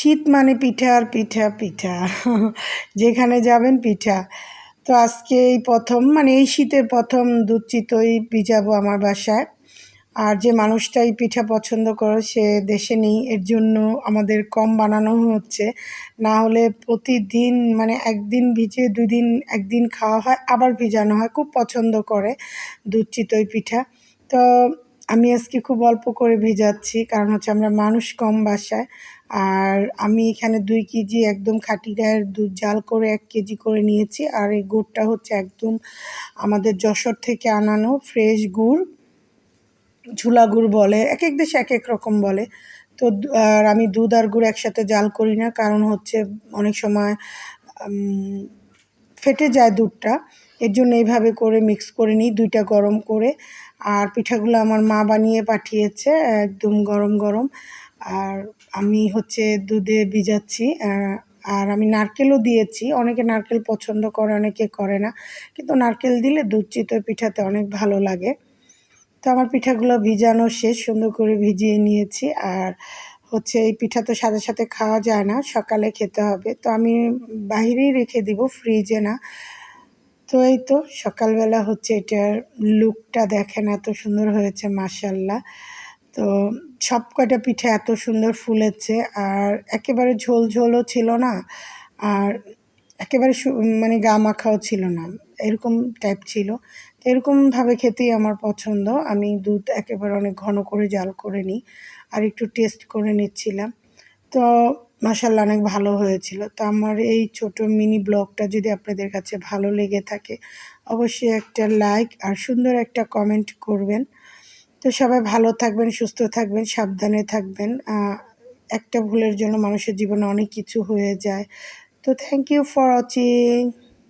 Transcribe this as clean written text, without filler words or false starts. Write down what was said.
শীত মানে পিঠা আর পিঠা পিঠা যেখানে যাবেন পিঠা। তো আজকে এই প্রথম মানে এই শীতের প্রথম দুধ চিতই ভিজাবো আমার বাসায়। আর যে মানুষটা এই পিঠা পছন্দ করে সে দেশে নেই, এর জন্য আমাদের কম বানানো হচ্ছে। না হলে প্রতিদিন মানে একদিন ভিজিয়ে দুদিন একদিন খাওয়া হয়, আবার ভিজানো হয়। খুব পছন্দ করে দুধ চিতই পিঠা। তো আমি আজকে খুব অল্প করে ভেজাচ্ছি, কারণ হচ্ছে আমরা মানুষ কম বাসায়। আর আমি এখানে 2 কেজি একদম খাঁটি গায়ের দুধ জাল করে 1 কেজি করে নিয়েছি। আর এই গুড়টা হচ্ছে একদম আমাদের যশোর থেকে আনানো ফ্রেশ গুড়, ঝুলা গুড় বলে, এক এক দেশে এক এক রকম বলে। তো আর আমি দুধ আর গুড় একসাথে জাল করি না, কারণ হচ্ছে অনেক সময় ফেটে যায় দুধটা। এর জন্য এইভাবে করে মিক্স করে নিই, দুইটা গরম করে। আর পিঠাগুলো আমার মা বানিয়ে পাঠিয়েছে একদম গরম গরম। আর আমি হচ্ছে দুধে ভিজাচ্ছি। আর আমি নারকেলও দিয়েছি, অনেকে নারকেল পছন্দ করে অনেকে করে না, কিন্তু নারকেল দিলে দুধ চিতই পিঠাতে অনেক ভালো লাগে। তো আমার পিঠাগুলো ভিজানো শেষ, সুন্দর করে ভিজিয়ে নিয়েছি। আর হচ্ছে এই পিঠা তো সাথে সাথে খাওয়া যায় না, সকালে খেতে হবে। তো আমি বাহিরেই রেখে দিব, ফ্রিজে না। তো এই তো সকালবেলা হচ্ছে এটার লুকটা দেখেন, এত সুন্দর হয়েছে মাশাআল্লাহ। তো সব কয়টা পিঠা এত সুন্দর ফুলেছে, আর একেবারে ঝোল ঝোলও ছিল না, আর একেবারে মানে গা মাখাও ছিল না, এরকম টাইপ ছিল। তো এরকমভাবে খেতেই আমার পছন্দ। আমি দুধ একেবারে অনেক ঘন করে জাল করে নিই, আর একটু টেস্ট করে নিচ্ছিলাম। তো মাশাআল্লাহ অনেক ভালো হয়েছিল। তো আমার এই ছোট মিনি ব্লগটা যদি আপনাদের কাছে ভালো লেগে থাকে, অবশ্যই একটা লাইক আর সুন্দর একটা কমেন্ট করবেন। তো সবাই ভালো থাকবেন, সুস্থ থাকবেন, সাবধানে থাকবেন। একটা ভুলের জন্য মানুষের জীবনে অনেক কিছু হয়ে যায়। তো থ্যাংক ইউ ফর ওয়াচিং।